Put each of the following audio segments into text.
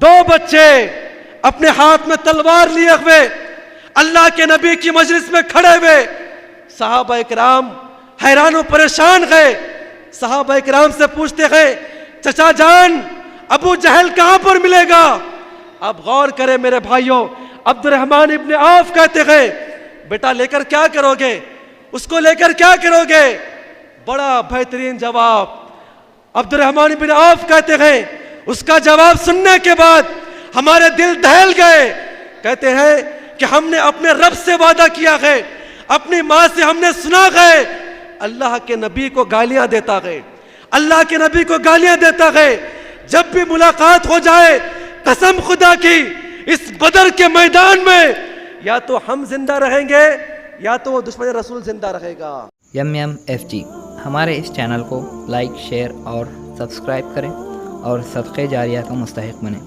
دو بچے اپنے ہاتھ میں تلوار لیے ہوئے اللہ کے نبی کی مجلس میں کھڑے ہوئے، صحابہ کرام حیران و پریشان گئے، صحابہ کرام سے پوچھتے گئے چچا جان ابو جہل کہاں پر ملے گا؟ اب غور کرے میرے بھائیوں، عبد الرحمن ابن عوف کہتے گئے بیٹا لے کر کیا کرو گے، اس کو لے کر کیا کرو گے؟ بڑا بہترین جواب عبد الرحمن بن عوف کہتے ہیں، اس کا جواب سننے کے بعد ہمارے دل دہل گئے، کہتے ہیں کہ ہم نے اپنے رب سے وعدہ کیا ہے، اپنی ماں سے ہم نے سنا ہے، اللہ کے نبی کو گالیاں دیتا ہے، اللہ کے نبی کو گالیاں دیتا ہے، جب بھی ملاقات ہو جائے قسم خدا کی اس بدر کے میدان میں یا تو ہم زندہ رہیں گے یا تو وہ دشمن رسول زندہ رہے گا۔ MMFG ہمارے اس چینل کو لائک، شیئر اور سبسکرائب کریں اور صدقہ جاریہ کا مستحق بنیں۔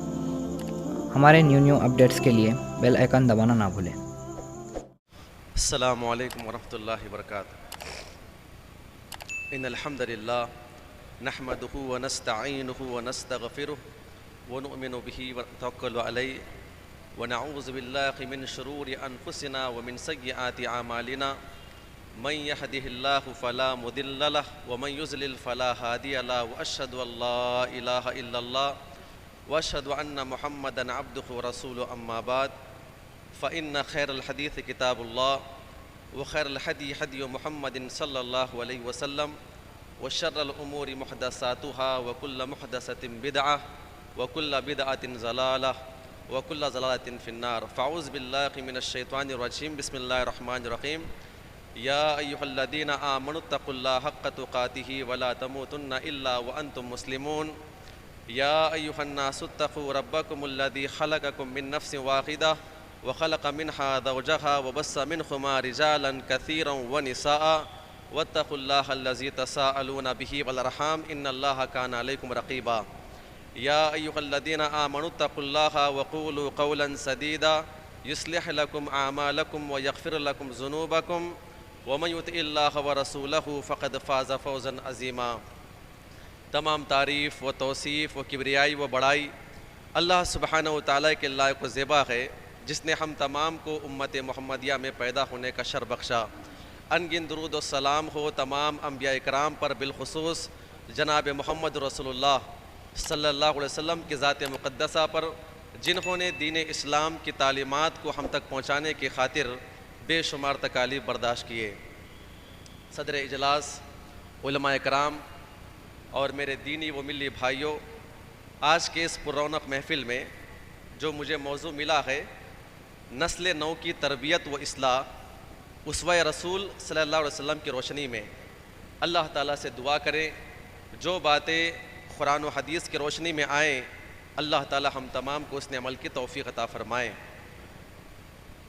ہمارے نیو اپڈیٹس کے لیے بیل آئیکن دبانا نہ بھولیں۔ السلام علیکم ورحمۃ اللہ وبرکاتہ۔ ان الحمد للہ نحمده ونستعینه ونستغفره ونؤمن به ونتوکل علیہ ونعوذ باللہ من شرور انفسنا ومن سیئات اعمالنا من يهده الله فلا مضل له ومن يضلل فلا هادي له واشهد ان لا اله الا الله واشهد ان محمدا عبده ورسوله اما بعد فان خير الحديث كتاب الله وخير الهدي هدي محمد صلى الله عليه وسلم وشر الامور محدثاتها وكل محدثة بدعة وكل بدعة ضلالة وكل ضلالة في النار فاعوذ بالله من الشيطان الرجيم بسم الله الرحمن الرحيم یا ایھا الذین آمنوا اتقوا اللہ حق تقاتہ ولا تموتن الا وانتم مسلمون یا ایھا الناس اتقوا ربکم الذی خلقکم من نفس واحدہ وخلق منها زوجها وبث منهما رجالا كثيرا ونساء واتقوا اللہ الذی تساءلون به والارحام ان اللہ کان علیکم رقیبا یا ایھا الذین آمنوا اتقوا اللہ وقولوا قولا سدیدا یصلح لکم اعمالکم ویغفر لکم ذنوبکم ومن یطع اللہ ورسولہ فقد فاز فوزا عظیما۔ تمام تعریف و توصیف و کبریائی و بڑائی اللہ سبحانہ و تعالیٰ کے لائق و زیبا ہے، جس نے ہم تمام کو امت محمدیہ میں پیدا ہونے کا شرف بخشا۔ انگن درود و سلام ہو تمام انبیاء کرام پر، بالخصوص جناب محمد رسول اللہ صلی اللہ علیہ وسلم کی ذات مقدسہ پر، جنہوں نے دین اسلام کی تعلیمات کو ہم تک پہنچانے کی خاطر بے شمار تکالیف برداشت کیے۔ صدر اجلاس، علماء کرام اور میرے دینی و ملی بھائیوں، آج کے اس پررونق محفل میں جو مجھے موضوع ملا ہے نسل نو کی تربیت و اصلاح، اسوہ رسول صلی اللہ علیہ وسلم کی روشنی میں، اللہ تعالیٰ سے دعا کریں جو باتیں قرآن و حدیث کی روشنی میں آئیں اللہ تعالیٰ ہم تمام کو اس نے عمل کی توفیق عطا فرمائیں۔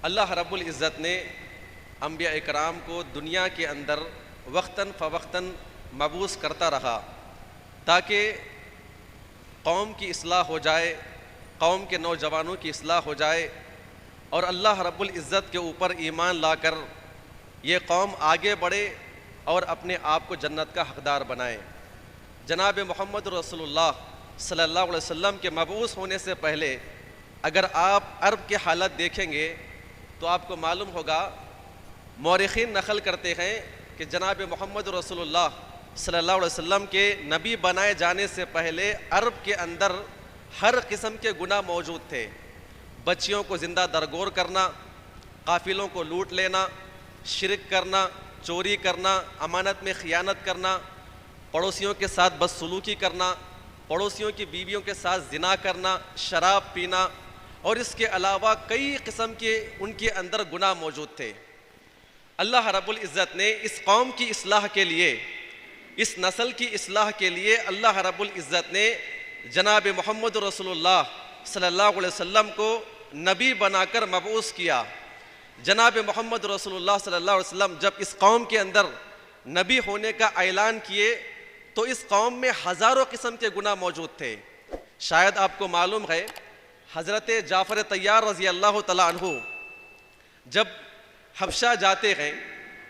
اللہ رب العزت نے انبیاء اکرام کو دنیا کے اندر وقتاً فوقتاً مبعوث کرتا رہا تاکہ قوم کی اصلاح ہو جائے، قوم کے نوجوانوں کی اصلاح ہو جائے اور اللہ رب العزت کے اوپر ایمان لا کر یہ قوم آگے بڑھے اور اپنے آپ کو جنت کا حقدار بنائے۔ جناب محمد رسول اللہ صلی اللہ علیہ وسلم کے مبعوث ہونے سے پہلے اگر آپ عرب کی حالت دیکھیں گے تو آپ کو معلوم ہوگا، مورخین نقل کرتے ہیں کہ جناب محمد رسول اللہ صلی اللہ علیہ وسلم کے نبی بنائے جانے سے پہلے عرب کے اندر ہر قسم کے گناہ موجود تھے۔ بچیوں کو زندہ درگور کرنا، قافلوں کو لوٹ لینا، شرک کرنا، چوری کرنا، امانت میں خیانت کرنا، پڑوسیوں کے ساتھ بدسلوکی کرنا، پڑوسیوں کی بیویوں کے ساتھ زنا کرنا، شراب پینا اور اس کے علاوہ کئی قسم کے ان کے اندر گناہ موجود تھے۔ اللہ رب العزت نے اس قوم کی اصلاح کے لیے، اس نسل کی اصلاح کے لیے اللہ رب العزت نے جناب محمد رسول اللہ صلی اللہ علیہ وسلم کو نبی بنا کر مبعوث کیا۔ جناب محمد رسول اللہ صلی اللہ علیہ وسلم جب اس قوم کے اندر نبی ہونے کا اعلان کیے تو اس قوم میں ہزاروں قسم کے گناہ موجود تھے۔ شاید آپ کو معلوم ہے، حضرت جعفر طیار رضی اللہ تعالیٰ عنہ جب حبشہ جاتے ہیں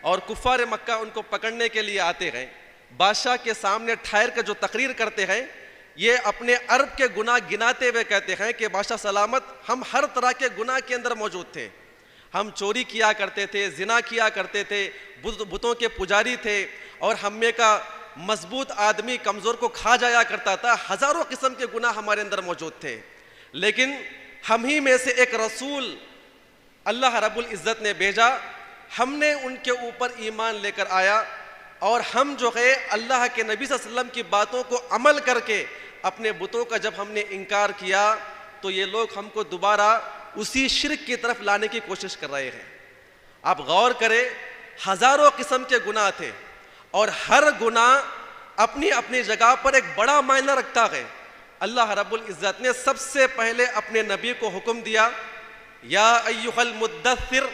اور کفار مکہ ان کو پکڑنے کے لیے آتے ہیں، بادشاہ کے سامنے ٹھہر کر جو تقریر کرتے ہیں، یہ اپنے عرب کے گناہ گناتے ہوئے کہتے ہیں کہ بادشاہ سلامت ہم ہر طرح کے گناہ کے اندر موجود تھے، ہم چوری کیا کرتے تھے، زنا کیا کرتے تھے، بتوں کے پجاری تھے، اور ہم میں کا مضبوط آدمی کمزور کو کھا جایا کرتا تھا، ہزاروں قسم کے گناہ ہمارے اندر موجود تھے، لیکن ہم ہی میں سے ایک رسول اللہ رب العزت نے بھیجا، ہم نے ان کے اوپر ایمان لے کر آیا، اور ہم جو ہے اللہ کے نبی صلی اللہ علیہ وسلم کی باتوں کو عمل کر کے اپنے بتوں کا جب ہم نے انکار کیا تو یہ لوگ ہم کو دوبارہ اسی شرک کی طرف لانے کی کوشش کر رہے ہیں۔ آپ غور کریں، ہزاروں قسم کے گناہ تھے، اور ہر گناہ اپنی اپنی جگہ پر ایک بڑا معنی رکھتا ہے۔ اللہ رب العزت نے سب سے پہلے اپنے نبی کو حکم دیا، یا ایھا المدثر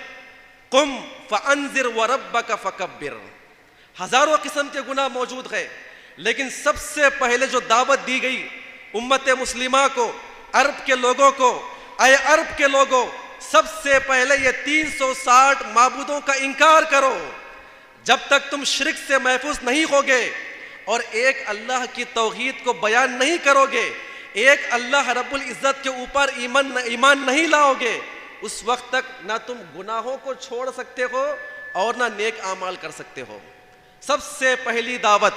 قم فانذر وربک فکبر۔ ہزاروں قسم کے گناہ موجود ہیں، لیکن سب سے پہلے جو دعوت دی گئی امت مسلمہ کو، عرب کے لوگوں کو، اے عرب کے لوگوں، سب سے پہلے یہ 360 معبودوں کا انکار کرو۔ جب تک تم شرک سے محفوظ نہیں ہوگے اور ایک اللہ کی توحید کو بیان نہیں کرو گے، ایک اللہ رب العزت کے اوپر ایمان نہیں لاؤ گے، اس وقت تک نہ تم گناہوں کو چھوڑ سکتے ہو اور نہ نیک اعمال کر سکتے ہو۔ سب سے پہلی دعوت،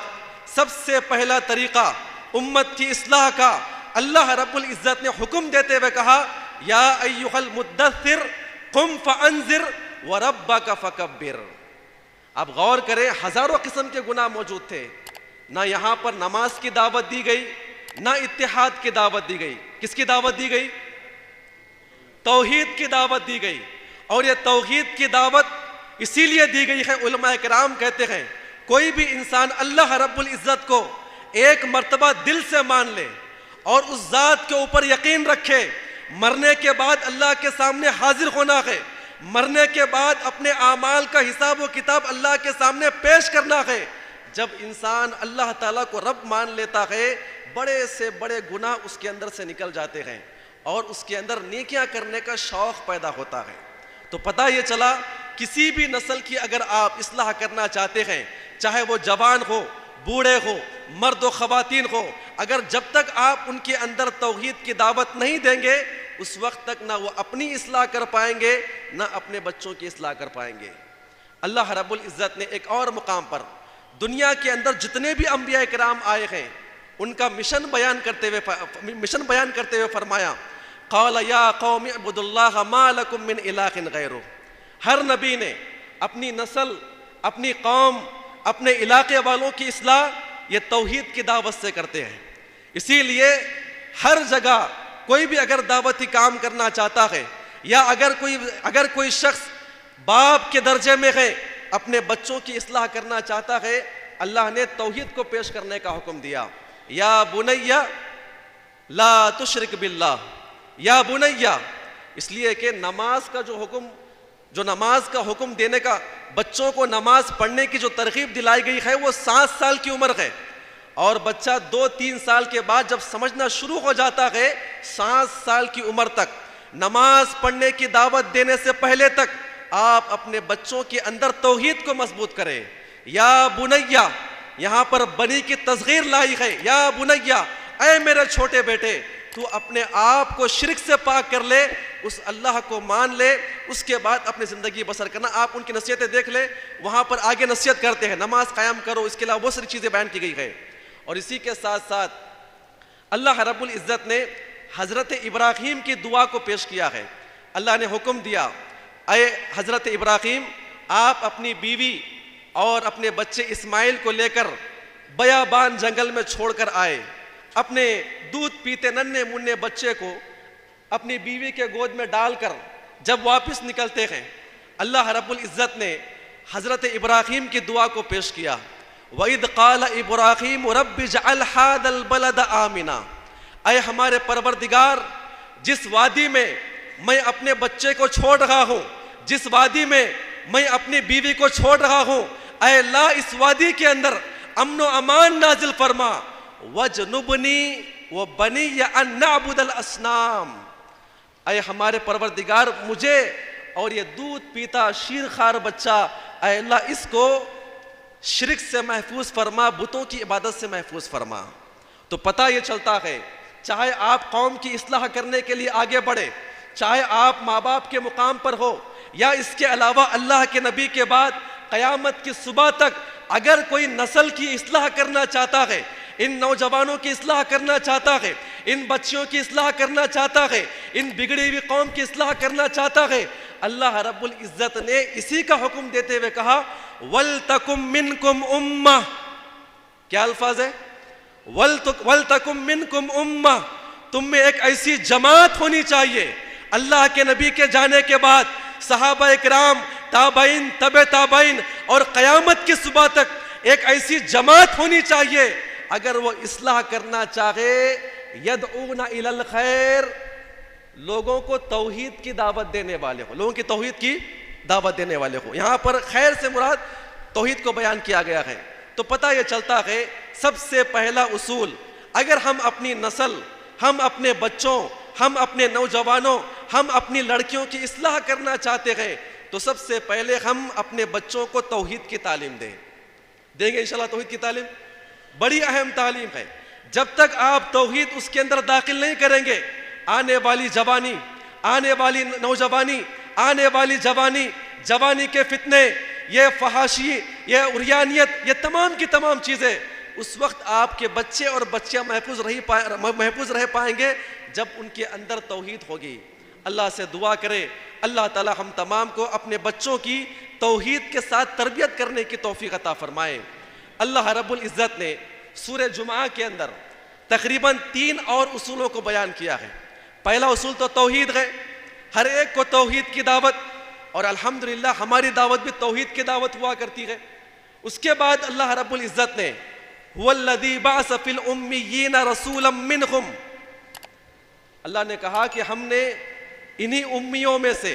سب سے پہلا طریقہ امت کی اصلاح کا اللہ رب العزت نے حکم دیتے ہوئے کہا، یا ایھا المدثر قم فانذر وربک فکبر۔ اب غور کریں، ہزاروں قسم کے گناہ موجود تھے، نہ یہاں پر نماز کی دعوت دی گئی، نہ اتحاد کی دعوت دی گئی۔ کس کی دعوت دی گئی؟ توحید کی دعوت دی گئی، اور یہ توحید کی دعوت اسی لیے دی گئی ہے، علماء کرام کہتے ہیں کوئی بھی انسان اللہ رب العزت کو ایک مرتبہ دل سے مان لے اور اس ذات کے اوپر یقین رکھے، مرنے کے بعد اللہ کے سامنے حاضر ہونا ہے، مرنے کے بعد اپنے اعمال کا حساب و کتاب اللہ کے سامنے پیش کرنا ہے۔ جب انسان اللہ تعالیٰ کو رب مان لیتا ہے، بڑے سے بڑے گناہ اس کے اندر سے نکل جاتے ہیں، اور اس کے اندر نیکیاں کرنے کا شوق پیدا ہوتا ہے۔ تو پتہ یہ چلا، کسی بھی نسل کی اگر آپ اصلاح کرنا چاہتے ہیں، چاہے وہ جوان ہو، بوڑھے ہو، مرد و خواتین ہو، اگر جب تک آپ ان کے اندر توحید کی دعوت نہیں دیں گے، اس وقت تک نہ وہ اپنی اصلاح کر پائیں گے، نہ اپنے بچوں کی اصلاح کر پائیں گے۔ اللہ رب العزت نے ایک اور مقام پر دنیا کے اندر جتنے بھی انبیاء کرام آئے ہیں، ان کا مشن بیان کرتے ہوئے فرمایا، قال یا قوم اعبدوا اللہ ما لکم من الہ غیرہ۔ ہر نبی نے اپنی نسل، اپنی قوم، اپنے علاقے والوں کی اصلاح یہ توحید کی دعوت سے کرتے ہیں۔ اسی لیے ہر جگہ کوئی بھی اگر دعوتی کام کرنا چاہتا ہے، یا اگر کوئی شخص باپ کے درجے میں ہے، اپنے بچوں کی اصلاح کرنا چاہتا ہے، اللہ نے توحید کو پیش کرنے کا حکم دیا، یا بنی لا تشرک باللہ، یا بنی، اس لیے کہ نماز کا جو نماز کا حکم دینے کا، بچوں کو نماز پڑھنے کی جو ترغیب دلائی گئی ہے وہ 7 سال کی عمر ہے، اور بچہ 2-3 سال کے بعد جب سمجھنا شروع ہو جاتا ہے، 7 سال کی عمر تک نماز پڑھنے کی دعوت دینے سے پہلے تک آپ اپنے بچوں کے اندر توحید کو مضبوط کریں۔ یا بنیا، یہاں پر بنی کی تصغیر لائی ہے، یا بنیا، اے میرے چھوٹے بیٹے، تو اپنے آپ کو شرک سے پاک کر لے، اس اللہ کو مان لے، اس کے بعد اپنی زندگی بسر کرنا۔ آپ ان کی نصیحتیں دیکھ لیں، وہاں پر آگے نصیحت کرتے ہیں نماز قائم کرو، اس کے علاوہ بہت ساری چیزیں بیان کی گئی ہے۔ اور اسی کے ساتھ ساتھ اللہ رب العزت نے حضرت ابراہیم کی دعا کو پیش کیا ہے۔ اللہ نے حکم دیا، اے حضرت ابراہیم، آپ اپنی بیوی اور اپنے بچے اسماعیل کو لے کر بیابان جنگل میں چھوڑ کر آئے، اپنے دودھ پیتے ننھے منھے بچے کو اپنی بیوی کے گود میں ڈال کر جب واپس نکلتے ہیں، اللہ رب العزت نے حضرت ابراہیم کی دعا کو پیش کیا، وَإِذْ قَالَ إِبْرَاهِيمُ رَبِّ اجْعَلْ هَذَا الْبَلَدَ آمِنًا، اے ہمارے پروردگار، جس وادی میں میں اپنے بچے کو چھوڑ رہا ہوں، جس وادی میں میں اپنی بیوی کو چھوڑ رہا ہوں، اے اللہ اس وادی کے اندر امن و امان نازل فرما، وَجْنُبْنِي وَبَنِيَّ أَن نَعْبُدَ الْأَصْنَامَ، اے ہمارے پروردگار مجھے اور یہ دودھ پیتا شیر خوار بچہ، اے اللہ اس کو شرک سے محفوظ فرما، بتوں کی عبادت سے محفوظ فرما۔ تو پتہ یہ چلتا ہے چاہے آپ قوم کی اصلاح کرنے کے لیے آگے بڑھے، چاہے آپ ماں باپ کے مقام پر ہو، یا اس کے علاوہ اللہ کے نبی کے بعد قیامت کی صبح تک اگر کوئی نسل کی اصلاح کرنا چاہتا ہے، ان نوجوانوں کی اصلاح کرنا چاہتا ہے، ان بچیوں کی اصلاح کرنا چاہتا ہے، ان بگڑی ہوئی قوم کی اصلاح کرنا چاہتا ہے، اللہ رب العزت نے اسی کا حکم دیتے ہوئے کہا وَلْتَكُمْ مِنْكُمْ أُمَّةٌ. کیا الفاظ ہے؟ وَلْتَكُمْ مِنْكُمْ أُمَّةٌ، تم میں ایک ایسی جماعت ہونی چاہیے. اللہ کے نبی کے جانے کے بعد صحابہ اکرام، تابعین، تبع تابعین اور قیامت کی صبح تک ایک ایسی جماعت ہونی چاہیے اگر وہ اصلاح کرنا چاہے یدعون الی الخیر، لوگوں کو توحید کی دعوت دینے والے ہو، لوگوں کی توحید کی دعوت دینے والے ہو. یہاں پر خیر سے مراد توحید کو بیان کیا گیا ہے. تو پتہ یہ چلتا ہے سب سے پہلا اصول، اگر ہم اپنی نسل، ہم اپنے بچوں، ہم اپنے نوجوانوں، ہم اپنی لڑکیوں کی اصلاح کرنا چاہتے ہیں تو سب سے پہلے ہم اپنے بچوں کو توحید کی تعلیم دیں گے انشاءاللہ. توحید کی تعلیم بڑی اہم تعلیم ہے. جب تک آپ توحید اس کے اندر داخل نہیں کریں گے، آنے والی جوانی، آنے والی نوجوانی، آنے والی جوانی کے فتنے، یہ فحاشی، یہ عریانیت، یہ تمام کی تمام چیزیں اس وقت آپ کے بچے اور بچیاں محفوظ رہ پائیں گے جب ان کے اندر توحید ہوگی. اللہ سے دعا کرے اللہ تعالی ہم تمام کو اپنے بچوں کی توحید کے ساتھ تربیت کرنے کی توفیق عطا فرمائے. اللہ رب العزت نے سورہ جمعہ کے اندر تقریباً 3 اور اصولوں کو بیان کیا ہے. پہلا اصول تو توحید ہے، ہر ایک کو توحید کی دعوت، اور الحمدللہ ہماری دعوت بھی توحید کی دعوت ہوا کرتی ہے. اس کے بعد اللہ رب العزت نے هو الذی بعث فی الامیین رسولا منہم، اللہ نے کہا کہ ہم نے انہی امیوں میں سے،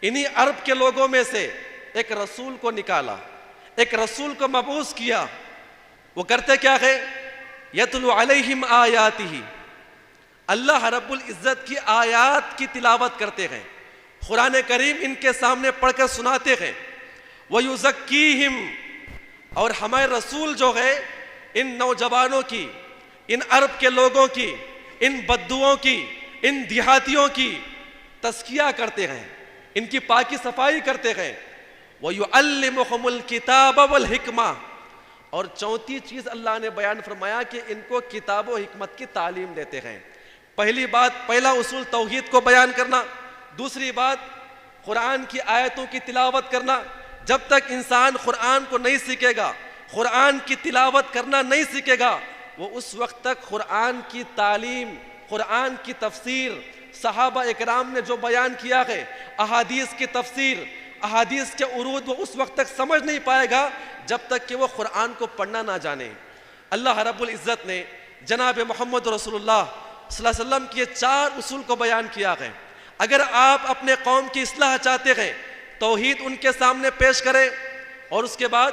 انہی عرب کے لوگوں میں سے ایک رسول کو نکالا، ایک رسول کو مبعوث کیا. وہ کرتے کیا ہے؟ یتلو علیہم آیاتہ، اللہ رب العزت کی آیات کی تلاوت کرتے ہیں، قرآن کریم ان کے سامنے پڑھ کر سناتے ہیں. وَيُزَكِّيهِمْ، اور ہمارے رسول جو ہے ان نوجوانوں کی، ان عرب کے لوگوں کی، ان بدوؤں کی، ان دیہاتیوں کی تزکیہ کرتے ہیں، ان کی پاکی صفائی کرتے ہیں. وَيُعَلِّمُهُمُ الْكِتَابَ وَالْحِكْمَةَ، اور چوتھی چیز اللہ نے بیان فرمایا کہ ان کو کتاب و حکمت کی تعلیم دیتے ہیں. پہلی بات، پہلا اصول توحید کو بیان کرنا. دوسری بات قرآن کی آیتوں کی تلاوت کرنا. جب تک انسان قرآن کو نہیں سیکھے گا، قرآن کی تلاوت کرنا نہیں سیکھے گا، وہ اس وقت تک قرآن کی تعلیم، قرآن کی تفسیر، صحابہ اکرام نے جو بیان کیا ہے، احادیث کی تفسیر، احادیث کے عروج، وہ اس وقت تک سمجھ نہیں پائے گا جب تک کہ وہ قرآن کو پڑھنا نہ جانے. اللہ رب العزت نے جناب محمد رسول اللہ صلی اللہ علیہ وسلم کی 4 اصول کو بیان کیا ہے. اگر آپ اپنے قوم کی اصلاح چاہتے ہیں، توحید ان کے سامنے پیش کریں، اور اس کے بعد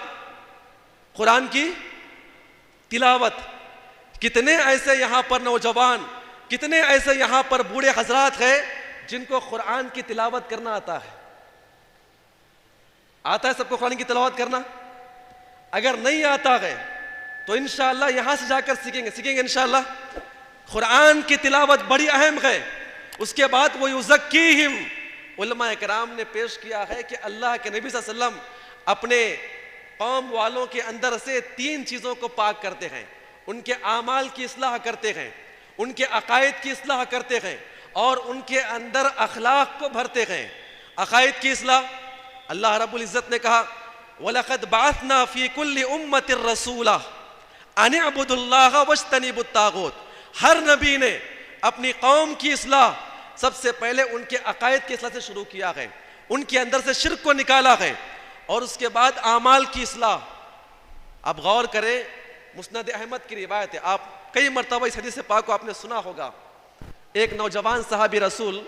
قرآن کی تلاوت. کتنے ایسے یہاں پر نوجوان، کتنے ایسے یہاں پر بوڑھے حضرات ہیں جن کو قرآن کی تلاوت کرنا آتا ہے. آتا ہے سب کو قرآن کی تلاوت کرنا؟ اگر نہیں آتا ہے تو انشاءاللہ یہاں سے جا کر سیکھیں گے انشاءاللہ. قرآن کی تلاوت بڑی اہم ہے. اس کے بعد وہ یزکیہم، علماء کرام نے پیش کیا ہے کہ اللہ کے نبی صلی اللہ علیہ وسلم اپنے قوم والوں کے اندر سے 3 چیزوں کو پاک کرتے ہیں. ان کے اعمال کی اصلاح کرتے ہیں، ان کے عقائد کی اصلاح کرتے ہیں، اور ان کے اندر اخلاق کو بھرتے ہیں. عقائد کی اصلاح، اللہ رب العزت نے کہا وَلَقَدْ بَعَثْنَا فِي كُلِّ أُمَّةٍ رَسُولًا أَنِ اعْبُدُوا اللَّهَ وَاجْتَنِبُوا الطَّاغُوتَ. ہر نبی نے اپنی قوم کی اصلاح سب سے پہلے ان کے عقائد کی اصلاح سے شروع کیا ہے، ان کے اندر سے شرک کو نکالا ہے، اور اس کے بعد اعمال کی اصلاح. اب غور کریں، مسند احمد کی روایت ہے، آپ کئی مرتبہ اس حدیث پاک کو آپ نے سنا ہوگا. ایک نوجوان صحابی رسول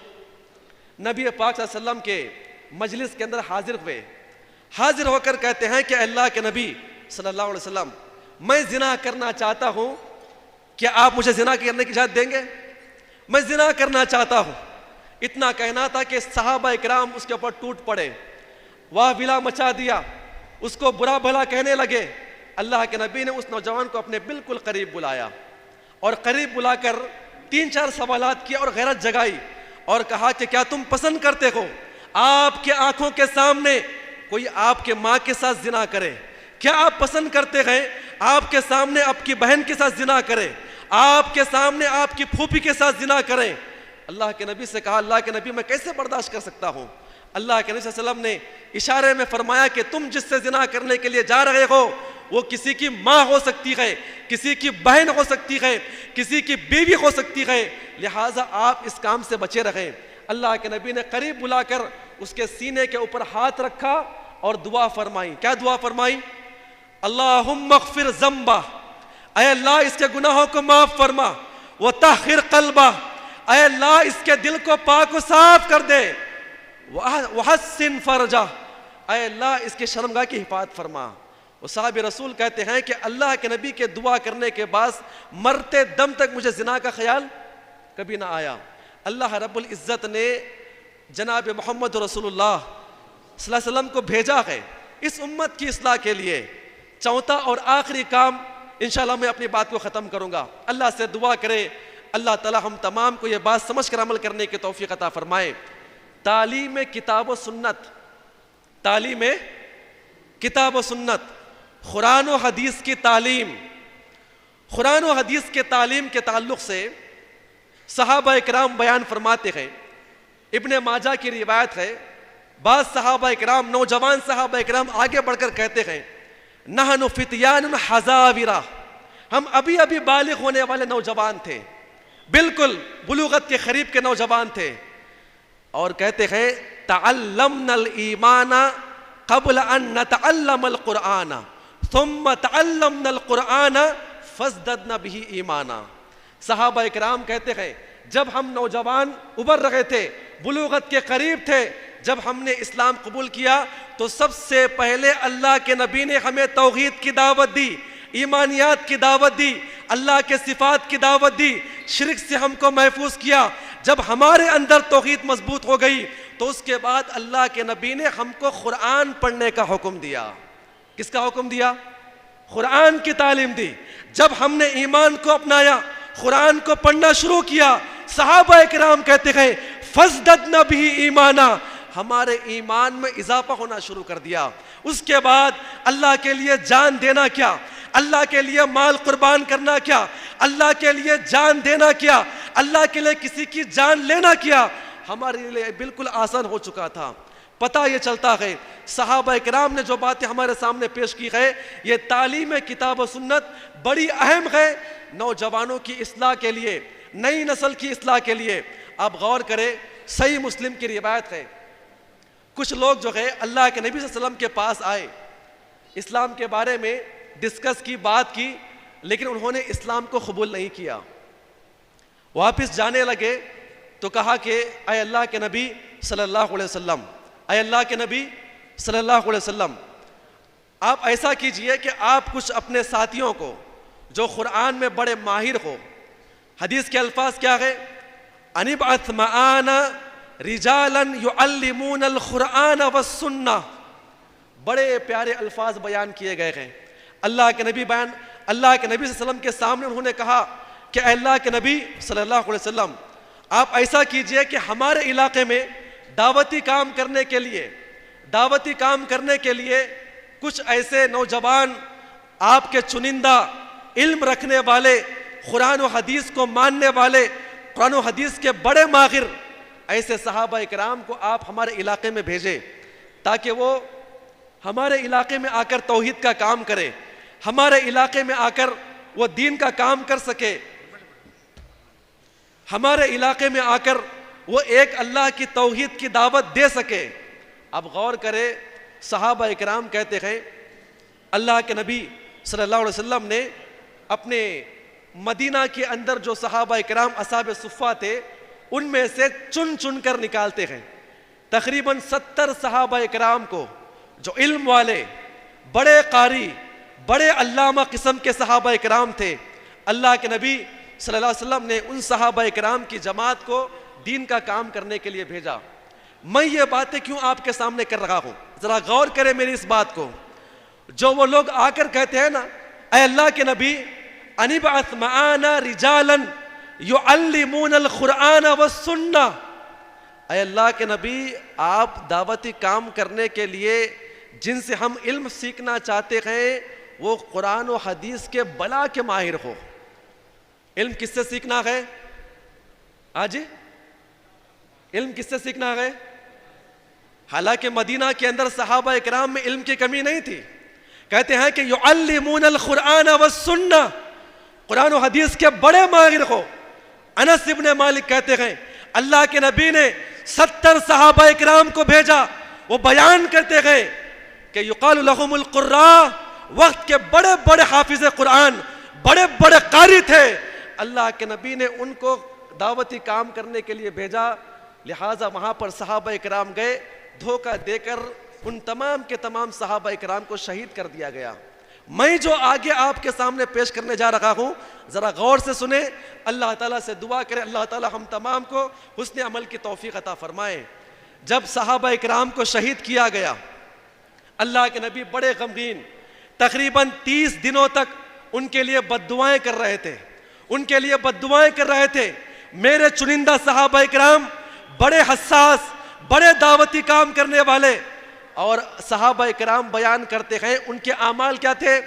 نبی پاک صلی اللہ علیہ وسلم کے مجلس کے اندر حاضر ہو کر کہتے ہیں کہ اللہ کے نبی صلی اللہ علیہ وسلم، میں زنا کرنا چاہتا ہوں، کیا آپ مجھے زنا کرنے کی اجازت دیں گے؟ میں زنا کرنا چاہتا ہوں. اتنا کہنا تھا کہ صحابہ اکرام اس کے اوپر ٹوٹ پڑے، واہ بلا مچا دیا، اس کو برا بھلا کہنے لگے. اللہ کے نبی نے اس نوجوان کو اپنے بالکل قریب بلایا اور قریب بلا کر 3-4 سوالات کیا اور غیرت جگائی اور کہا کہ کیا تم پسند کرتے ہو آپ کے آنکھوں کے سامنے کوئی آپ کے ماں کے ساتھ زنا کرے؟ کیا آپ پسند کرتے ہیں آپ کے سامنے آپ کی بہن کے ساتھ زنا کرے، آپ کے سامنے آپ کی پھوپھی کے ساتھ زنا کریں؟ اللہ کے نبی سے کہا اللہ کے نبی میں کیسے برداشت کر سکتا ہوں؟ اللہ کے نبی صلی اللہ علیہ وسلم نے اشارے میں فرمایا کہ تم جس سے زنا کرنے کے لیے جا رہے ہو وہ کسی کی ماں ہو سکتی ہے، کسی کی بہن ہو سکتی ہے، کسی کی بیوی ہو سکتی ہے، لہٰذا آپ اس کام سے بچے رہیں۔ اللہ کے نبی نے قریب بلا کر اس کے سینے کے اوپر ہاتھ رکھا اور دعا فرمائی۔ کیا دعا فرمائی؟ اللہم اغفر ذنبہ، اے اللہ اس کے گناہوں کو معاف فرما، وطہر قلبہ، اے اللہ اس کے دل کو پاک و صاف کر دے، وحسن فرجہ، اے اللہ اس کے شرمگاہ کی حفاظت فرما۔ وہ صحابی رسول کہتے ہیں کہ اللہ کے نبی کے دعا کرنے کے بعد مرتے دم تک مجھے زنا کا خیال کبھی نہ آیا۔ اللہ رب العزت نے جناب محمد رسول اللہ صلی اللہ علیہ وسلم کو بھیجا ہے اس امت کی اصلاح کے لیے۔ چوتھا اور آخری کام انشاءاللہ میں اپنی بات کو ختم کروں گا، اللہ سے دعا کرے اللہ تعالی ہم تمام کو یہ بات سمجھ کر عمل کرنے کی توفیق عطا فرمائے۔ تعلیم کتاب و سنت، تعلیم کتاب و سنت، قرآن و حدیث کی تعلیم۔ قرآن و حدیث کے تعلیم کے تعلق سے صحابہ اکرام بیان فرماتے ہیں، ابن ماجہ کی روایت ہے، بعض صحابہ اکرام نوجوان صحابہ اکرام آگے بڑھ کر کہتے ہیں نحن فتیان حذاورہ، ہم ابھی ابھی بالغ ہونے والے نوجوان تھے، بالکل بلوغت کے قریب کے نوجوان تھے، اور کہتے ہیں تعلمنا الایمان قبل ان نتعلم القرآن ثم تعلمنا القرآن فازددنا به ایمانا۔ صحابہ اکرام کہتے ہیں جب ہم نوجوان ابھر رہے تھے، بلوغت کے قریب تھے، جب ہم نے اسلام قبول کیا تو سب سے پہلے اللہ کے نبی نے ہمیں توحید کی دعوت دی، ایمانیات کی دعوت دی، اللہ کے صفات کی دعوت دی، شرک سے ہم کو محفوظ کیا۔ جب ہمارے اندر توحید مضبوط ہو گئی تو اس کے بعد اللہ کے نبی نے ہم کو قرآن پڑھنے کا حکم دیا۔ کس کا حکم دیا؟ قرآن کی تعلیم دی۔ جب ہم نے ایمان کو اپنایا، قرآن کو پڑھنا شروع کیا، صحابہ اکرام کہتے ہیں فازددنا به ایمانا، ہمارے ایمان میں اضافہ ہونا شروع کر دیا۔ اس کے بعد اللہ کے لیے جان دینا کیا، اللہ کے لیے مال قربان کرنا کیا، اللہ کے لیے جان دینا کیا، اللہ کے لیے کسی کی جان لینا کیا، ہمارے لیے بالکل آسان ہو چکا تھا۔ پتہ یہ چلتا ہے صحابہ اکرام نے جو باتیں ہمارے سامنے پیش کی ہے، یہ تعلیم کتاب و سنت بڑی اہم ہے نوجوانوں کی اصلاح کے لیے، نئی نسل کی اصلاح کے لیے۔ آپ غور کریں، صحیح مسلم کی روایت ہے، کچھ لوگ جو ہے اللہ کے نبی صلی اللہ علیہ وسلم کے پاس آئے، اسلام کے بارے میں ڈسکس کی، بات کی، لیکن انہوں نے اسلام کو قبول نہیں کیا۔ واپس جانے لگے تو کہا کہ اے اللہ کے نبی صلی اللہ علیہ وسلم، اے اللہ کے نبی صلی اللہ علیہ وسلم، آپ ایسا کیجئے کہ آپ کچھ اپنے ساتھیوں کو جو قرآن میں بڑے ماہر ہو، حدیث کے الفاظ کیا ہے؟ انبعث معانا رجالا يعلمون القرآن والسنہ، بڑے پیارے الفاظ بیان کیے گئے ہیں۔ اللہ کے نبی صلی اللہ علیہ وسلم کے سامنے انہوں نے کہا کہ اے اللہ کے نبی صلی اللہ علیہ وسلم، آپ ایسا کیجئے کہ ہمارے علاقے میں دعوتی کام کرنے کے لیے کچھ ایسے نوجوان آپ کے چنندہ علم رکھنے والے، قرآن و حدیث کو ماننے والے، قرآن و حدیث کے بڑے ماہر ایسے صحابہ اکرام کو آپ ہمارے علاقے میں بھیجیں تاکہ وہ ہمارے علاقے میں آ کر توحید کا کام کرے، ہمارے علاقے میں آ کر وہ دین کا کام کر سکے، ہمارے علاقے میں آ کر وہ ایک اللہ کی توحید کی دعوت دے سکے۔ اب غور کرے، صحابہ اکرام کہتے ہیں اللہ کے نبی صلی اللہ علیہ وسلم نے اپنے مدینہ کے اندر جو صحابہ اکرام اصحاب صفہ تھے ان میں سے چن چن کر نکالتے ہیں، تقریباً 70 صحابہ اکرام کو جو علم والے، بڑے قاری، بڑے علامہ قسم کے صحابہ اکرام تھے۔ اللہ کے نبی صلی اللہ علیہ وسلم نے ان صحابہ اکرام کی جماعت کو دین کا کام کرنے کے لیے بھیجا۔ میں یہ باتیں کیوں آپ کے سامنے کر رہا ہوں، ذرا غور کریں میری اس بات کو۔ جو وہ لوگ آ کر کہتے ہیں نا اے اللہ کے نبی، ان ابعث معانا رجالا یعلمون القرآن والسنہ. اے اللہ کے نبی, آپ دعوتی کام کرنے کے لیے جن سے ہم علم سیکھنا چاہتے ہیں وہ قرآن و حدیث کے بلا کے ماہر ہو. علم کس سے سیکھنا ہے؟ آج علم کس سے سیکھنا ہے؟ حالانکہ مدینہ کے اندر صحابہ اکرام میں علم کی کمی نہیں تھی. کہتے ہیں کہ یعلمون القرآن والسنہ, قرآن و حدیث کے بڑے ماہر ہو. انس ابن مالک کہتے ہیں اللہ کے نبی نے 70 صحابہ اکرام کو بھیجا, وہ بیان کرتے گئے کہ یقال لهم القراء, وقت کے بڑے بڑے حافظ قرآن, بڑے بڑے قاری تھے. اللہ کے نبی نے ان کو دعوتی کام کرنے کے لیے بھیجا, لہٰذا وہاں پر صحابہ اکرام گئے, دھوکہ دے کر ان تمام کے تمام صحابہ اکرام کو شہید کر دیا گیا. میں جو آگے آپ کے سامنے پیش کرنے جا رہا ہوں ذرا غور سے سنیں, اللہ تعالیٰ سے دعا کریں اللہ تعالیٰ ہم تمام کو حسن عمل کی توفیق عطا فرمائے. جب صحابہ اکرام کو شہید کیا گیا, اللہ کے نبی بڑے غمگین تقریباً 30 دنوں تک ان کے لیے بد دعائیں کر رہے تھے, ان کے لیے بد دعائیں کر رہے تھے. میرے چنندہ صحابہ اکرام بڑے حساس, بڑے دعوتی کام کرنے والے, اور صحابہ اکرام بیان کرتے ہیں ان کے اعمال کیا تھے؟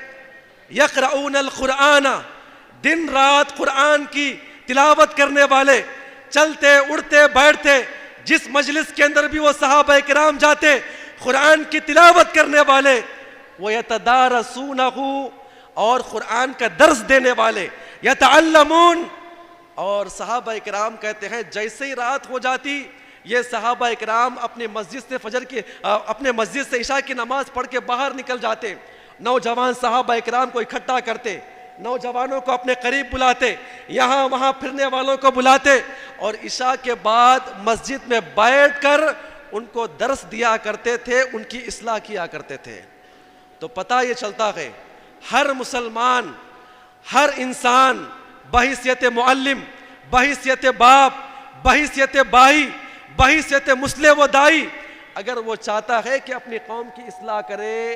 یقرؤون القرآن, دن رات قرآن کی تلاوت کرنے والے, چلتے اڑتے بیٹھتے جس مجلس کے اندر بھی وہ صحابہ اکرام جاتے قرآن کی تلاوت کرنے والے. وَيَتَدَارَسُونَهُ, اور قرآن کا درس دینے والے. یتعلمون, اور صحابہ اکرام کہتے ہیں جیسے ہی رات ہو جاتی یہ صحابہ اکرام اپنے مسجد سے اپنے مسجد سے عشاء کی نماز پڑھ کے باہر نکل جاتے. نوجوان صحابہ اکرام کو اکٹھا کرتے, نوجوانوں کو اپنے قریب بلاتے, یہاں وہاں پھرنے والوں کو بلاتے, اور عشاء کے بعد مسجد میں بیٹھ کر ان کو درس دیا کرتے تھے, ان کی اصلاح کیا کرتے تھے. تو پتہ یہ چلتا ہے ہر مسلمان, ہر انسان بحیثیت معلم, بحیثیت باپ, بحیثیت بھائی, بحیثیت مسلح و دائی, اگر وہ چاہتا ہے کہ اپنی قوم کی اصلاح کرے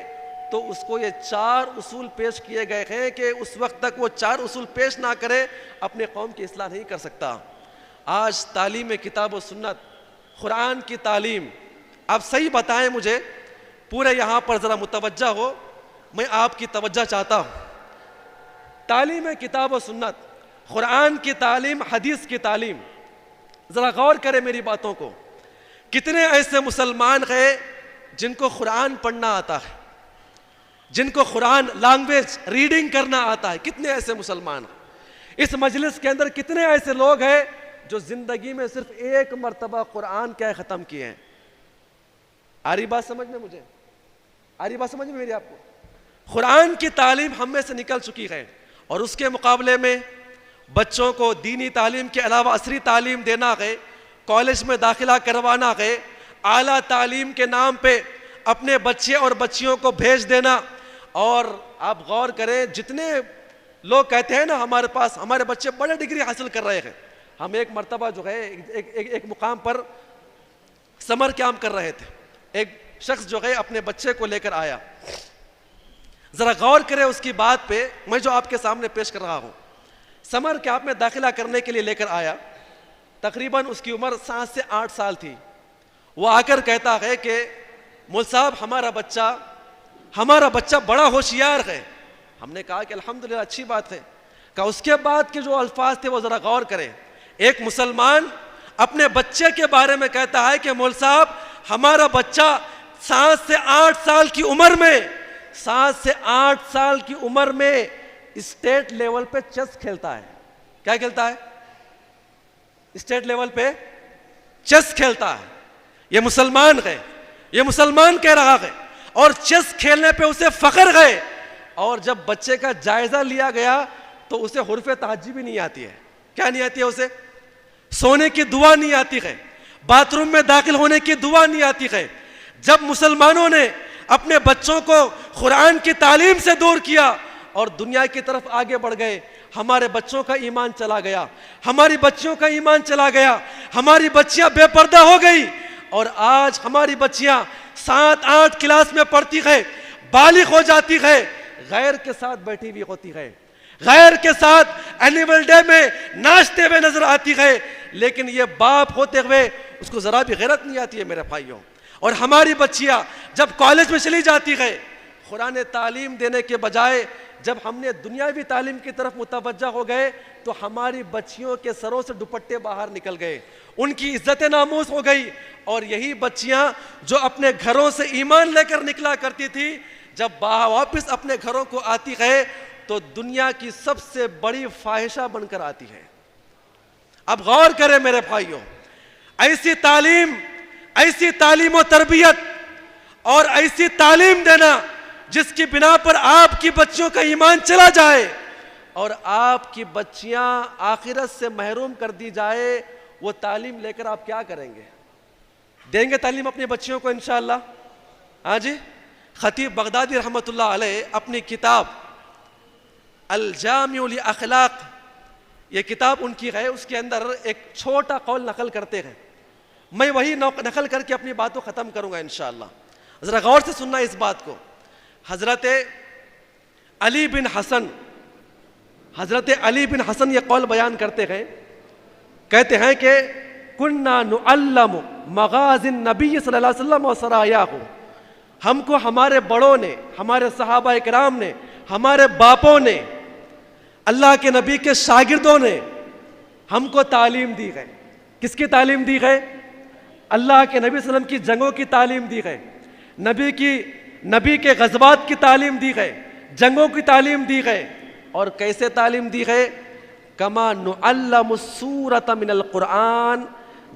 تو اس کو یہ 4 اصول پیش کیے گئے ہیں کہ اس وقت تک وہ 4 اصول پیش نہ کرے اپنے قوم کی اصلاح نہیں کر سکتا. آج تعلیم کتاب و سنت, قرآن کی تعلیم, آپ صحیح بتائیں مجھے, پورے یہاں پر ذرا متوجہ ہو, میں آپ کی توجہ چاہتا ہوں. تعلیم کتاب و سنت, قرآن کی تعلیم, حدیث کی تعلیم, ذرا غور کریں میری باتوں کو. کتنے ایسے مسلمان ہیں جن کو قرآن پڑھنا آتا ہے, جن کو قرآن لینگویج ریڈنگ کرنا آتا ہے؟ کتنے ایسے مسلمان ہیں؟ اس مجلس کے اندر کتنے ایسے لوگ ہیں جو زندگی میں صرف 1 مرتبہ قرآن کیا ختم کیے ہیں؟ آ رہی بات سمجھ میں مجھے؟ آ رہی بات سمجھ میں میری آپ کو؟ قرآن کی تعلیم ہم میں سے نکل چکی ہے, اور اس کے مقابلے میں بچوں کو دینی تعلیم کے علاوہ عصری تعلیم دینا ہے, کالج میں داخلہ کروانا ہے, اعلیٰ تعلیم کے نام پہ اپنے بچے اور بچیوں کو بھیج دینا. اور آپ غور کریں, جتنے لوگ کہتے ہیں نا ہمارے بچے بڑے ڈگری حاصل کر رہے ہیں. ہم ایک مرتبہ جو ہے ایک مقام پر سمر کیمپ کر رہے تھے, ایک شخص جو ہے اپنے بچے کو لے کر آیا. ذرا غور کریں اس کی بات پہ, میں جو آپ کے سامنے پیش کر رہا ہوں. سمر کیمپ میں داخلہ کرنے کے لیے لے کر آیا, تقریباً اس کی عمر 7 سے 8 سال تھی. وہ آ کر کہتا ہے کہ مول صاحب ہمارا بچہ بڑا ہوشیار ہے. ہم نے کہا کہ الحمدللہ اچھی بات ہے. کہا اس کے بعد کے جو الفاظ تھے وہ ذرا غور کریں. ایک مسلمان اپنے بچے کے بارے میں کہتا ہے کہ مول صاحب ہمارا بچہ 7 سے 8 سال کی عمر میں 7 سے 8 سال کی عمر میں اسٹیٹ لیول پہ چیس کھیلتا ہے. کیا کھیلتا ہے؟ اسٹیٹ لیول پہ چیس کھیلتا ہے. یہ مسلمان ہے, یہ مسلمان کہہ رہا ہے, اور چیس کھیلنے پہ اسے فخر ہے. اور جب بچے کا جائزہ لیا گیا تو اسے حرف تہجی بھی نہیں آتی ہے. کیا نہیں آتی ہے اسے؟ سونے کی دعا نہیں آتی ہے, باتھ روم میں داخل ہونے کی دعا نہیں آتی ہے. جب مسلمانوں نے اپنے بچوں کو قرآن کی تعلیم سے دور کیا اور دنیا کی طرف آگے بڑھ گئے, ہمارے بچوں کا ایمان چلا گیا, ہماری بچیوں کا ایمان چلا گیا, ہماری بچیاں بے پردہ ہو گئی. اور آج ہماری بچیاں 7-8 کلاس میں پڑھتی ہے, بالغ ہو جاتی ہے, غیر کے ساتھ بیٹھی ہوئی ہوتی ہے, غیر کے ساتھ اینیول ڈے میں ناچتے ہوئے نظر آتی ہے، لیکن یہ باپ ہوتے ہوئے اس کو ذرا بھی غیرت نہیں آتی ہے میرے بھائیوں. اور ہماری بچیاں جب کالج میں چلی جاتی ہے، قرآن تعلیم دینے کے بجائے جب ہم نے دنیاوی تعلیم کی طرف متوجہ ہو گئے تو ہماری بچیوں کے سروں سے دوپٹے باہر نکل گئے، ان کی عزت ناموس ہو گئی. اور یہی بچیاں جو اپنے گھروں سے ایمان لے کر نکلا کرتی تھی، جب واپس اپنے گھروں کو آتی ہے تو دنیا کی سب سے بڑی فاحشہ بن کر آتی ہے. اب غور کریں میرے بھائیوں، ایسی تعلیم و تربیت اور ایسی تعلیم دینا جس کی بنا پر آپ کی بچیوں کا ایمان چلا جائے اور آپ کی بچیاں آخرت سے محروم کر دی جائے، وہ تعلیم لے کر آپ کیا کریں گے؟ دیں گے تعلیم اپنی بچیوں کو انشاءاللہ؟ ہاں جی. خطیب بغدادی رحمۃ اللہ علیہ اپنی کتاب الجامع لاخلاق، یہ کتاب ان کی ہے، اس کے اندر ایک چھوٹا قول نقل کرتے ہیں. میں وہی نقل کر کے اپنی بات کو ختم کروں گا انشاءاللہ. ذرا غور سے سننا اس بات کو. حضرت علی بن حسن یہ قول بیان کرتے ہیں، کہتے ہیں کہ کننا نعلم مغازی النبی صلی اللہ علیہ وسلم و سرایاہ، ہم کو ہمارے بڑوں نے، ہمارے صحابہ اکرام نے، ہمارے باپوں نے، اللہ کے نبی کے شاگردوں نے ہم کو تعلیم دی ہے. کس کی تعلیم دی ہے؟ اللہ کے نبی صلی اللہ علیہ وسلم کی جنگوں کی تعلیم دی ہے، نبی کے غزوات کی تعلیم دی ہے، جنگوں کی تعلیم دی ہے. اور کیسے تعلیم دی ہے؟ کما نعلم السورۃ من القرآن،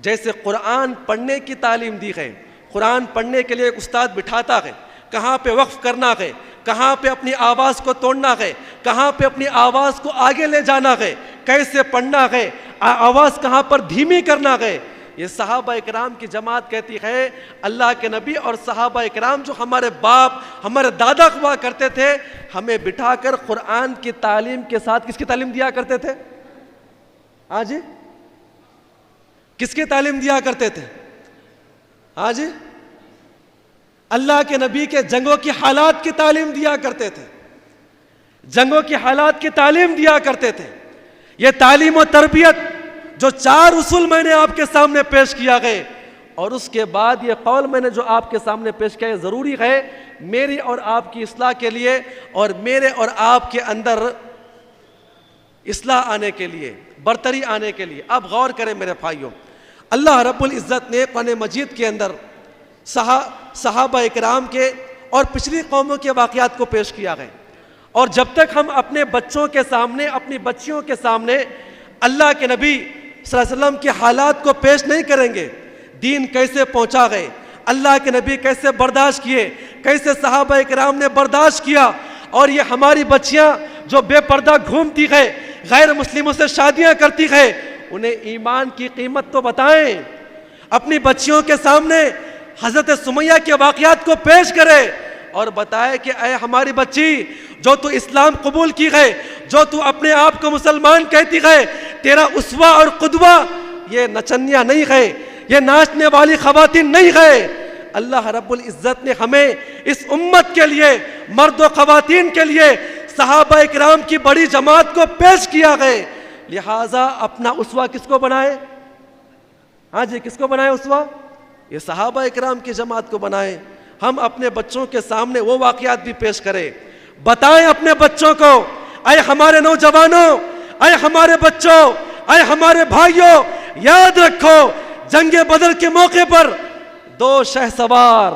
جیسے قرآن پڑھنے کی تعلیم دی ہے. قرآن پڑھنے کے لیے ایک استاد بٹھاتا ہے، کہاں پہ وقف کرنا ہے، کہاں پہ اپنی آواز کو توڑنا ہے، کہاں پہ اپنی آواز کو آگے لے جانا ہے، کیسے پڑھنا ہے، آواز کہاں پر دھیمی کرنا ہے. یہ صحابہ اکرام کی جماعت کہتی ہے اللہ کے نبی اور صحابہ اکرام جو ہمارے باپ ہمارے دادا ہوا کرتے تھے، ہمیں بٹھا کر قرآن کی تعلیم کے ساتھ کس کی تعلیم دیا کرتے تھے؟ ہاں جی، کس کی تعلیم دیا کرتے تھے؟ ہاں جی، اللہ کے نبی کے جنگوں کی حالات کی تعلیم دیا کرتے تھے، جنگوں کی حالات کی تعلیم دیا کرتے تھے. یہ تعلیم و تربیت جو 4 اصول میں نے آپ کے سامنے پیش کیا گئے، اور اس کے بعد یہ قول میں نے جو آپ کے سامنے پیش کیا ہے، ضروری ہے میری اور آپ کی اصلاح کے لیے اور میرے اور آپ کے اندر اصلاح آنے کے لیے، برتری آنے کے لیے. اب غور کریں میرے بھائیوں، اللہ رب العزت نے قرآن مجید کے اندر صحابہ اکرام کے اور پچھلی قوموں کے واقعات کو پیش کیا ہے. اور جب تک ہم اپنے بچوں کے سامنے، اپنی بچیوں کے سامنے اللہ کے نبی صلی اللہ علیہ وسلم کے حالات کو پیش نہیں کریں گے، دین کیسے پہنچا گئے، اللہ کے نبی کیسے برداشت کیے، کیسے صحابہ اکرام نے برداشت کیا، اور یہ ہماری بچیاں جو بے پردہ گھومتی ہے، غیر مسلموں سے شادیاں کرتی ہے، انہیں ایمان کی قیمت تو بتائیں. اپنی بچیوں کے سامنے حضرت سمیہ کے واقعات کو پیش کرے اور بتائے کہ اے ہماری بچی، جو تو اسلام قبول کی ہے، جو تو اپنے آپ کو مسلمان کہتی ہے، تیرا اسوہ اور قدوہ یہ نچنیاں نہیں ہے، یہ ناچنے والی خواتین نہیں ہے. اللہ رب العزت نے ہمیں اس امت کے لیے، مرد و خواتین کے لیے صحابہ اکرام کی بڑی جماعت کو پیش کیا ہے. لہٰذا اپنا اسوہ کس کو بنائے؟ ہاں جی، کس کو بنائے اسوہ؟ یہ صحابہ اکرام کی جماعت کو بنائے. ہم اپنے بچوں کے سامنے وہ واقعات بھی پیش کریں، بتائیں اپنے بچوں کو، اے ہمارے نوجوانوں، اے ہمارے بچوں، اے ہمارے بھائیوں، یاد رکھو جنگ بدر کے موقع پر 2 شہسوار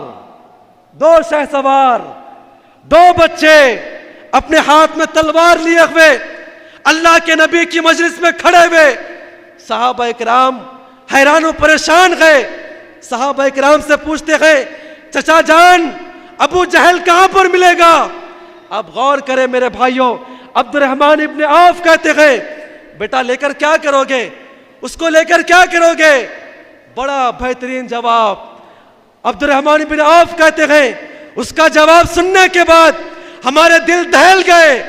2 بچے اپنے ہاتھ میں تلوار لیے ہوئے اللہ کے نبی کی مجلس میں کھڑے ہوئے. صحابہ اکرام حیران و پریشان گئے. صحابہ اکرام سے پوچھتے گئے چچا جان ابو جہل کہاں پر ملے گا؟ اب غور کریں میرے بھائیوں، عبد الرحمن ابن عوف کہتے گئے بیٹا لے کر کیا کرو گے، اس کو لے کر کیا کرو گے؟ بڑا بہترین جواب. عبد الرحمن ابن عوف کہتے ہیں اس کا جواب سننے کے بعد ہمارے دل دہل گئے.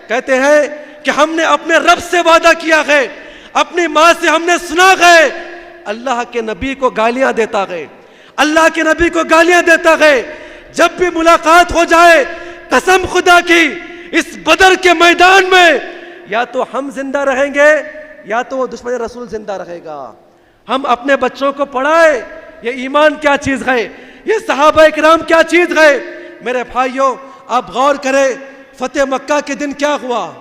کہتے ہیں کہ ہم نے اپنے رب سے وعدہ کیا ہے، اپنی ماں سے ہم نے سنا ہے، اللہ کے نبی کو گالیاں دیتا ہے، اللہ کے نبی کو گالیاں دیتا ہے. جب بھی ملاقات ہو جائے قسم خدا کی اس بدر کے میدان میں یا تو ہم زندہ رہیں گے یا تو وہ دشمن رسول زندہ رہے گا. ہم اپنے بچوں کو پڑھائیں یہ ایمان کیا چیز ہے, یہ صحابہ اکرام کیا چیز ہے. میرے بھائیوں آپ غور کریں, فتح مکہ کے دن کیا ہوا؟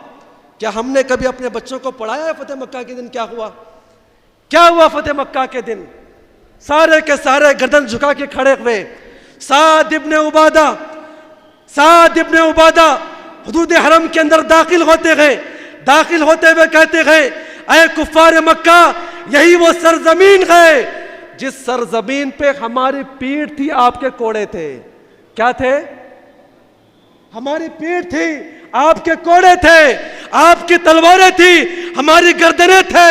کیا ہم نے کبھی اپنے بچوں کو پڑھایا ہے فتح مکہ کے دن کیا ہوا؟ کیا ہوا فتح مکہ کے دن؟ سارے کے سارے گردن جھکا کے کھڑے ہوئے. سعد ابن عبادہ حدود حرم کے اندر داخل ہوتے گئے. داخل ہوتے ہوئے کہتے گئے اے کفار مکہ, یہی وہ سرزمین ہے جس سرزمین پہ ہماری پیٹھ تھی, آپ کے کوڑے تھے. کیا تھے؟ ہماری پیٹھ تھی, آپ کے کوڑے تھے, آپ کی تلواریں تھی, ہماری گردنیں تھے.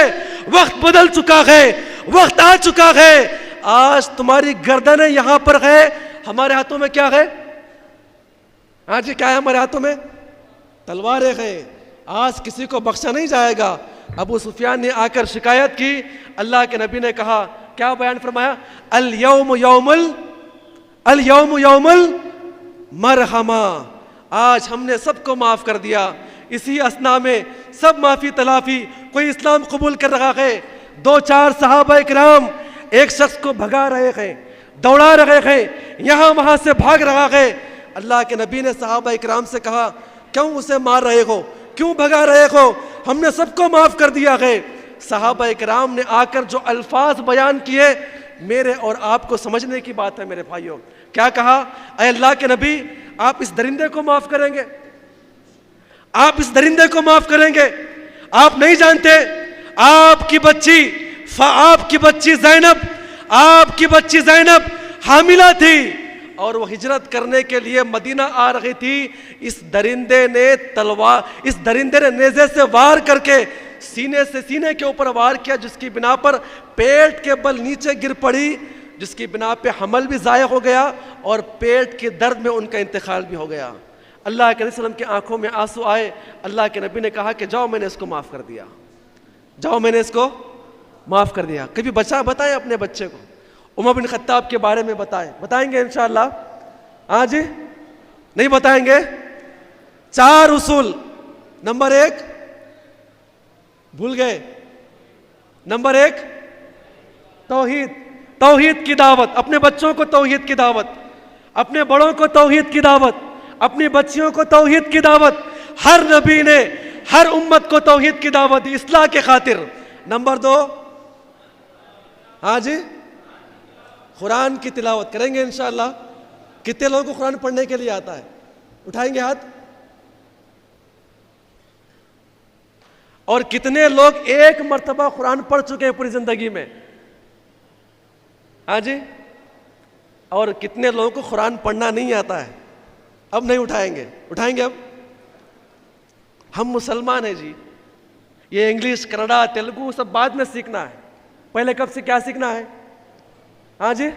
وقت بدل چکا ہے, وقت آ چکا ہے. آج تمہاری گردنیں یہاں پر ہے, ہمارے ہاتھوں میں کیا ہے؟ ہاں جی کیا ہے ہمارے ہاتھوں میں؟ تلواریں ہیں. آج کسی کو بخشا نہیں جائے گا. ابو سفیان نے آ کر شکایت کی, اللہ کے نبی نے کہا, کیا بیان فرمایا؟ الیوم یوم المرحمہ. آج ہم نے سب کو معاف کر دیا. اسی اسنا میں سب معافی تلافی. کوئی اسلام قبول کر رہا ہے, 2-4 صحابہ اکرام ایک شخص کو بھگا رہے ہیں, دوڑا رہے ہیں, یہاں وہاں سے بھاگ رہا ہے. اللہ کے نبی نے صحابہ اکرام سے کہا, کیوں اسے مار رہے ہو, کیوں بھگا رہے ہو؟ ہم نے سب کو معاف کر دیا ہے. صحابہ اکرام نے آ کر جو الفاظ بیان کیے میرے اور آپ کو سمجھنے کی بات ہے. میرے بھائیوں کیا کہا؟ اے اللہ کے نبی, آپ اس درندے کو معاف کریں گے؟ آپ اس درندے کو معاف کریں گے؟ آپ نہیں جانتے آپ کی بچی زینب حاملہ تھی اور وہ ہجرت کرنے کے لیے مدینہ آ رہی تھی. اس درندے نے نیزے سے وار کر کے سینے کے اوپر وار کیا, جس کی بنا پر پیٹ کے بل نیچے گر پڑی, جس کی بنا پہ حمل بھی ضائع ہو گیا اور پیٹ کے درد میں ان کا انتقال بھی ہو گیا. اللہ کے نبی صلی اللہ علیہ وسلم کی آنکھوں میں آنسو آئے. اللہ کے نبی نے کہا کہ جاؤ میں نے اس کو معاف کر دیا, جاؤ میں نے اس کو معاف کر دیا. کبھی بتائیں اپنے بچے کو عمر بن خطاب کے بارے میں بتائیں گے انشاءاللہ؟ ہاں جی نہیں بتائیں گے؟ 4 اصول. نمبر 1 بھول گئے؟ نمبر 1 توحید کی دعوت. اپنے بچوں کو توحید کی دعوت, اپنے بڑوں کو توحید کی دعوت, اپنی بچیوں کو توحید کی دعوت. ہر نبی نے ہر امت کو توحید کی دعوت دی اصلاح کے خاطر. نمبر 2 ہاں جی قرآن کی تلاوت کریں گے انشاءاللہ. کتنے لوگوں کو قرآن پڑھنے کے لیے آتا ہے؟ اٹھائیں گے ہاتھ. اور کتنے لوگ ایک مرتبہ قرآن پڑھ چکے ہیں پوری زندگی میں؟ ہاں جی. اور کتنے لوگوں کو قرآن پڑھنا نہیں آتا ہے؟ اب نہیں اٹھائیں گے اب. ہم مسلمان ہیں جی. یہ انگلش, کنڑا, تیلگو سب بعد میں سیکھنا ہے. پہلے کب سے کیا سیکھنا ہے؟ ہاں جی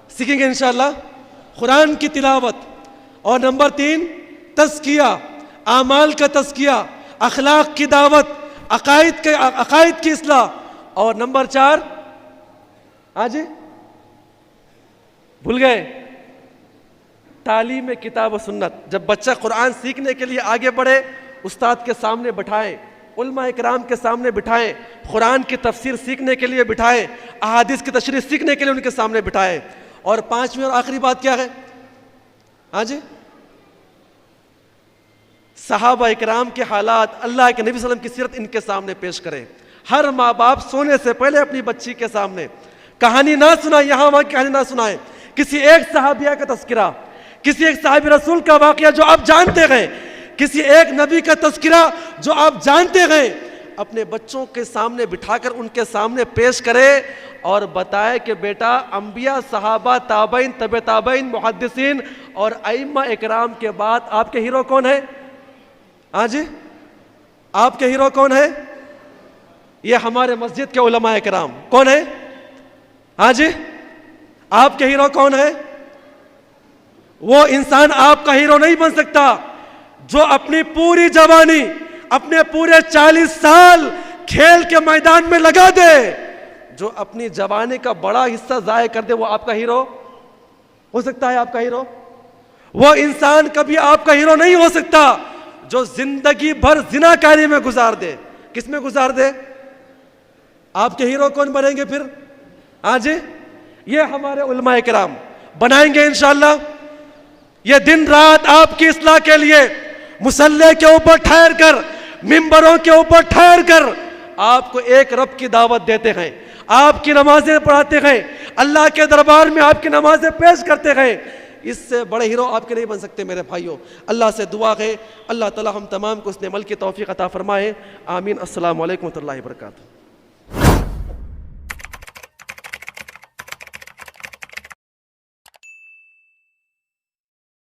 سیکھیں گے انشاءاللہ قرآن کی تلاوت. اور نمبر 3 تزکیہ, اعمال کا تزکیہ, اخلاق کی دعوت, عقائد کی اصلاح. اور نمبر 4 ہاں جی بھول گئے؟ تعلیم کتاب و سنت. جب بچہ قرآن سیکھنے کے لیے آگے بڑھے, استاد کے سامنے بٹھائیں, علماء اکرام کے سامنے بٹھائیں, قرآن کی تفسیر سیکھنے کے لیے بٹھائیں, احادیث کی تشریح سیکھنے کے لیے ان کے سامنے بٹھائیں. اور 5ویں اور آخری بات کیا ہے؟ ہاں جی صحابہ اکرام کے حالات, اللہ کے نبی صلی اللہ علیہ وسلم کی سیرت ان کے سامنے پیش کریں. ہر ماں باپ سونے سے پہلے اپنی بچی کے سامنے کہانی نہ سنائیں, یہاں وہاں کی کہانی نہ سنائیں. کسی ایک صحابیہ کا تذکرہ, کسی ایک صحابی رسول کا واقعہ جو آپ جانتے ہیں, کسی ایک نبی کا تذکرہ جو آپ جانتے ہیں, اپنے بچوں کے سامنے بٹھا کر ان کے سامنے پیش کرے اور بتائے کہ بیٹا انبیاء, صحابہ, تابعین, تبع تابعین, محدثین اور ائمہ اکرام کے بعد آپ کے ہیرو کون ہے؟ ہاں جی آپ کے ہیرو کون ہے؟ یہ ہمارے مسجد کے علماء اکرام. کون ہے؟ ہاں جی آپ کے ہیرو کون ہے؟ وہ انسان آپ کا ہیرو نہیں بن سکتا جو اپنی پوری جوانی, اپنے پورے 40 سال کھیل کے میدان میں لگا دے, جو اپنی جوانی کا بڑا حصہ ضائع کر دے. وہ آپ کا ہیرو ہو سکتا ہے؟ آپ کا ہیرو وہ انسان کبھی آپ کا ہیرو نہیں ہو سکتا جو زندگی بھر زنا کاری میں گزار دے. کس میں گزار دے؟ آپ کے ہیرو کون بنیں گے پھر؟ ہاں جی، یہ ہمارے علماء کرام بنائیں گے انشاءاللہ. یہ دن رات آپ کی اصلاح کے لیے مصلی کے اوپر ٹھہر کر، ممبروں کے اوپر ٹھہر کر آپ کو ایک رب کی دعوت دیتے ہیں، آپ کی نمازیں پڑھاتے ہیں، اللہ کے دربار میں آپ کی نمازیں پیش کرتے ہیں. اس سے بڑے ہیرو آپ کے نہیں بن سکتے میرے بھائیوں. اللہ سے دعا ہے اللہ تعالی ہم تمام کو اس نے عمل کی توفیق عطا فرمائے. آمین. السلام علیکم و رحمۃ اللہ وبرکاتہ.